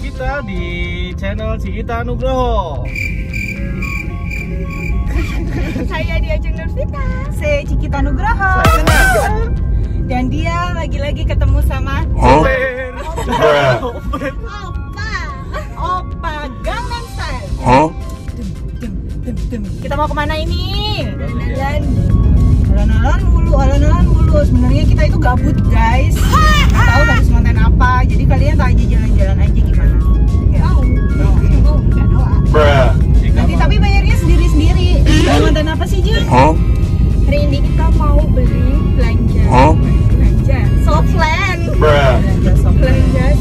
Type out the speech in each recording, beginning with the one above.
kita di channel Cikita Nugroho. Saya Diajeng Nurvita. Saya Cikita Nugroho. Dan dia lagi-lagi ketemu sama Oppa Gangnam Style. Kita mau kemana ini? Alon-alon mulu. Sebenarnya kita itu gabut guys. Nggak tahu harus konten apa. Jadi kalian tak aja jalan-jalan aja gimana? Nanti tapi bayarnya sendiri-sendiri. Mau konten apa sih Jun? Hari ini kita mau belanja softland. Belanja softland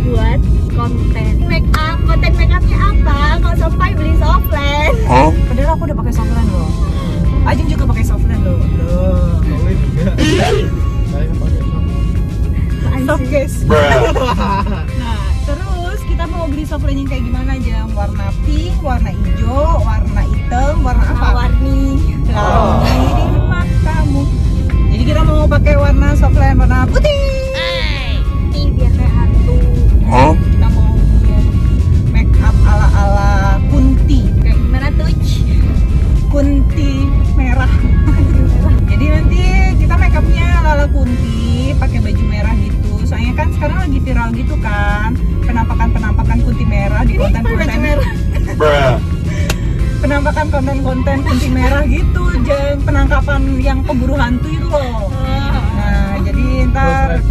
buat konten make up. Konten make upnya apa? Kalau sampai beli softland. Padahal aku udah pakai softland loh. Ajeng juga pakai softland loh. Soft guys. Nah, terus kita mau beli softland yang kayak gimana aja? Warna pink, warna hijau, warna hitam, warna apa? Warni Di matamu. Jadi kita mau pakai warna softland warna putih. ini biar kayak hantu. Kita mau make up ala-ala Kunti. Kayak gimana tuh? Kunti merah. Jadi nanti kita make upnya ala Kunti, pakai baju merah gitu. Soalnya kan sekarang lagi viral gitu kan, penampakan Kunti merah di konten-konten merah. Penampakan konten-konten Kunti merah gitu, penangkapan yang pemburu hantu itu loh. Nah, jadi ntar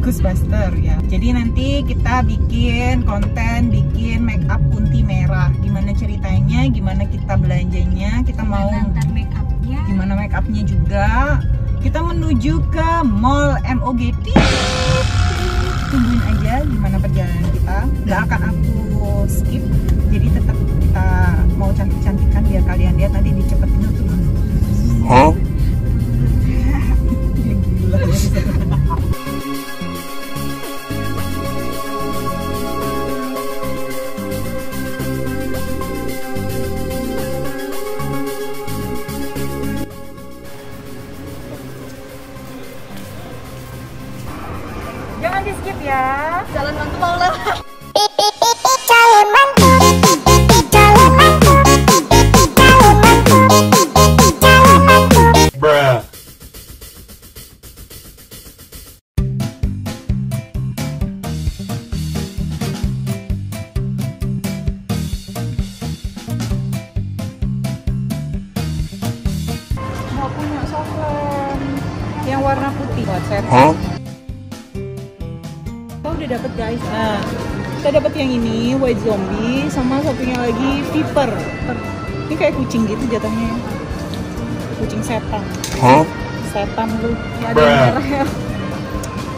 Ghostbuster ya. Jadi nanti kita bikin konten, bikin make up Kunti merah. Gimana ceritanya, gimana kita belanjanya, kita mau make upnya. gimana make upnya juga. Kita menuju ke Mall MOGP. Tungguin aja gimana perjalanan kita. Nggak akan aku skip. Jadi tetap kita mau cantik-cantikan biar kalian lihat nanti dicepetin tuh. Jangan di skip ya. Jalan mantu mau lewat. Mau punya softland yang warna putih buat set. Kita udah dapet guys. Nah, kita dapet yang ini white zombie sama satunya lagi viper. Ini kayak kucing gitu jatuhnya. Kucing setan. Setan lu. Ya, ada yang merah ya.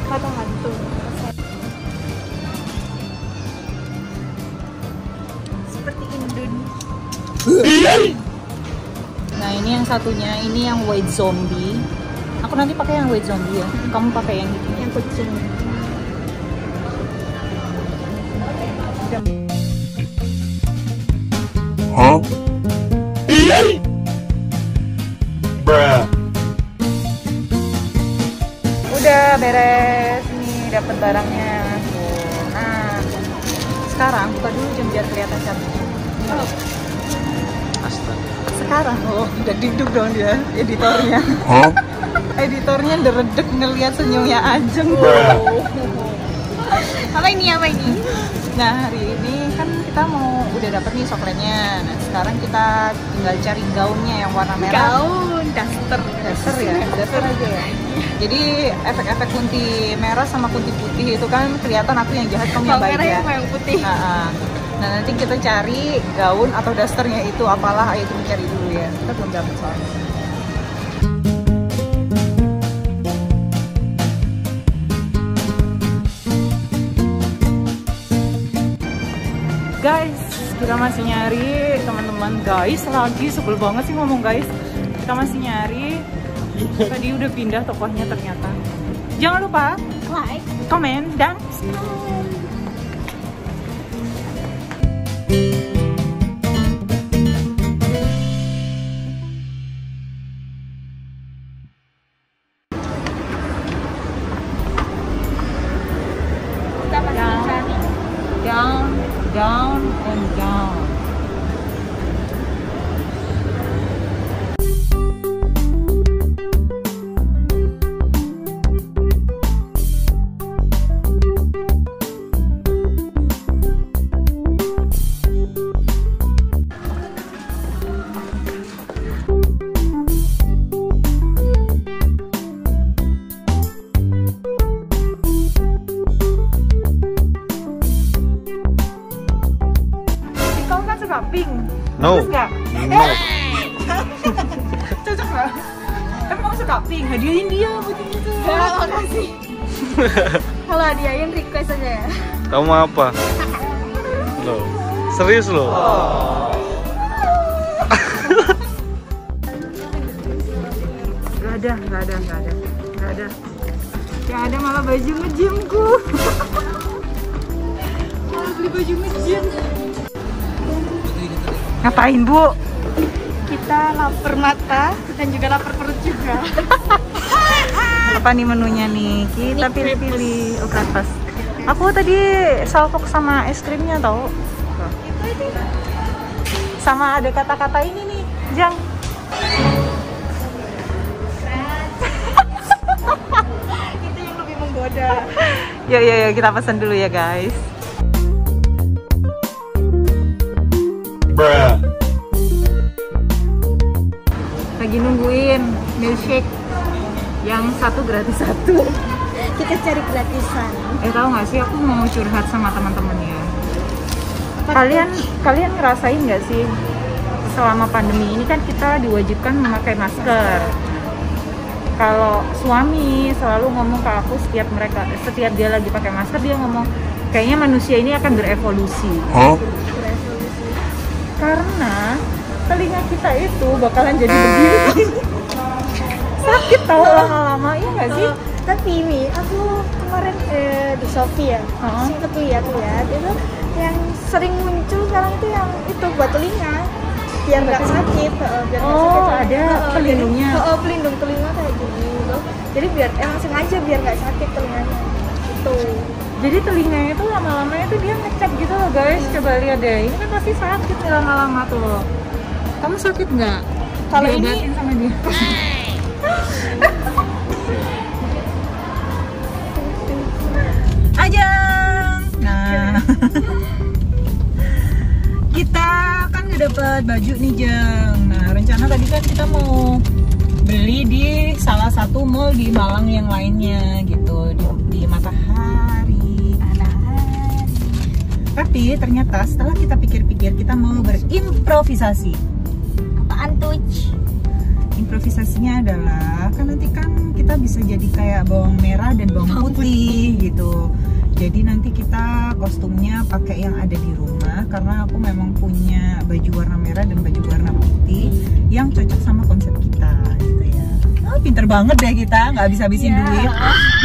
Kata hantu. Seperti Indun. Nah, ini yang satunya, ini yang white zombie. Aku nanti pakai yang white zombie ya. Kamu pakai yang itu. Yang kucing. Udah beres nih, dapat barangnya. Nah, sekarang buka dulu jam biar kelihatan cantik. Sekarang udah diduk dong dia editornya. Editornya deredek ngelihat senyumnya Ajeng. Apa ini? Nah, hari ini kan kita mau udah dapet nih softlandnya. Nah, sekarang kita tinggal cari gaunnya yang warna merah. Gaun daster Daster aja ya. Jadi efek-efek Kunti merah sama Kunti putih itu kan kelihatan aku yang jahat, kamu yang baik ya. yang putih. Nah, nanti kita cari gaun atau dasternya itu apalah, ayo kita cari dulu ya. Kita belum dapet soalnya. Guys, kita masih nyari teman-teman. Guys, lagi sebel banget sih ngomong guys. Kita masih nyari. Tadi udah pindah tokohnya ternyata. Jangan lupa Like, komen, dan subscribe. No. Bagus nggak? No. Cocok nggak? Tapi kamu suka pink, hadiahin dia buat itu. Ya, makasih. Kalau hadiahin request aja ya. Kamu mau apa? Loh. Serius loh? Gak ada. Yang ada malah baju nge-gymku. Malah beli baju nge-gym. Ngapain, Bu? Kita lapar mata dan juga lapar perut juga. Apa nih menunya nih? Kita pilih-pilih. Oh, krepes. Aku tadi salpok sama es krimnya tau. Sama ada kata-kata ini nih, Jang. Itu yang lebih menggoda. Ya, kita pesan dulu ya, guys. Bruh. Lagi nungguin milkshake yang satu gratis satu. Kita cari gratisan. Tahu nggak sih, aku mau curhat sama teman-temannya. Kalian ngerasain nggak sih selama pandemi ini kan kita diwajibkan memakai masker. Kalau suami selalu ngomong ke aku setiap dia lagi pakai masker, dia ngomong kayaknya manusia ini akan berevolusi. Karena telinga kita itu bakalan jadi begini. Sakit tau lama-lama, iya nggak sih? Tapi ini aku kemarin di Shopee ya, sempet lihat itu yang sering muncul sekarang itu yang itu buat telinga biar nggak sakit. Ada pelindungnya. Pelindung telinga kayak gini gitu. Jadi biar emang sengaja biar nggak sakit telinganya. Itu. Jadi telinganya itu lama-lama itu dia ngecap gitu loh, guys. Coba lihat deh, ini kan pasti sakit lama-lama tuh. Kamu sakit nggak? Kalau ini diobatin sama dia. Ajang. Nah, kita kan udah dapet baju nih, Jeng. Nah, rencana tadi kan kita mau beli di salah satu mall di Malang yang lainnya gitu, di Matahari. Tapi ternyata setelah kita pikir-pikir, kita mau berimprovisasi. apaan tuh? Improvisasinya adalah kan nanti kan kita bisa jadi kayak bawang merah dan bawang putih gitu. Jadi nanti kita kostumnya pakai yang ada di rumah karena aku memang punya baju warna merah dan baju warna putih yang cocok sama konsep kita gitu ya. Oh, pinter banget deh kita, nggak habis-habisin duit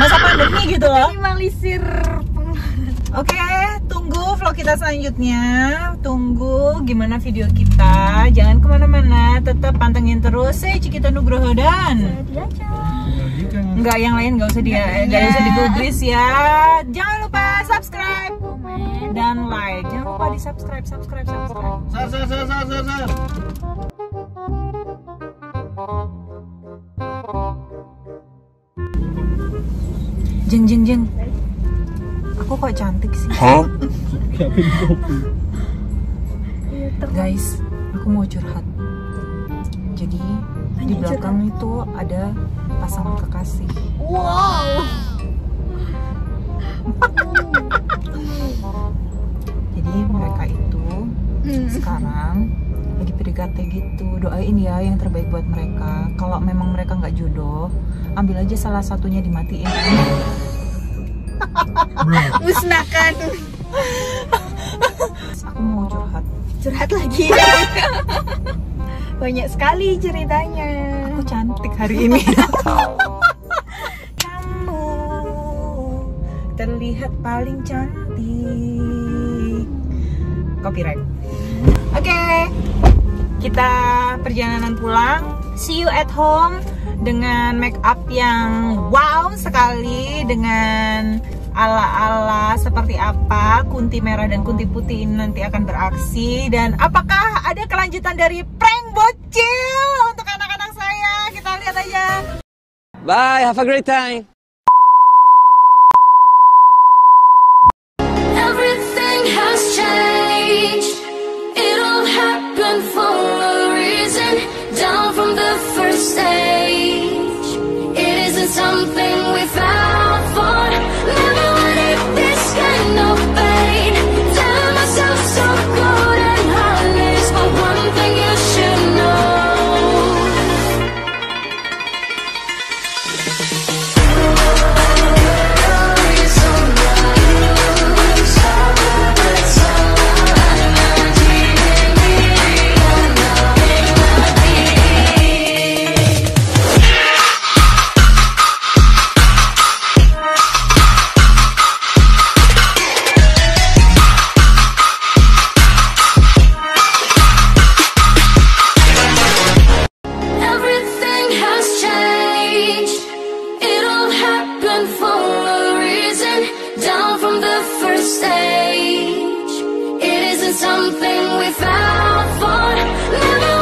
masa pandemi gitu loh. Minimalisir. Oke, tunggu vlog kita selanjutnya. Tunggu gimana video kita. Jangan kemana-mana, tetap pantengin terus Cikita Nugroho dan nggak yang lain, nggak usah digubris ya. Jangan lupa subscribe, Komen dan like. Jangan lupa di subscribe. Sar. Jeng. Aku kok cantik sih? Guys, aku mau curhat. Jadi di belakang itu ada pasangan kekasih. Wow. Jadi mereka itu sekarang lagi PDKT gitu. Doain ya yang terbaik buat mereka. Kalau memang mereka nggak jodoh, ambil aja salah satunya, dimatiin. Musnahkan. Aku mau Curhat lagi. Banyak sekali ceritanya. Aku cantik hari ini. Kamu terlihat paling cantik. Copyright. Oke, kita perjalanan pulang. See you at home dengan make up yang wow sekali, dengan ala-ala seperti apa kunti merah dan kunti putih ini nanti akan beraksi, dan apakah ada kelanjutan dari prank bocil untuk anak-anak saya? Kita lihat aja. Bye, have a great time. Everything has changed. It all happened for a reason. Down from the first stage. It isn't something we found for. Never wanted this kind of pain. Telling myself so good and heartless, but one thing something we fell for. Never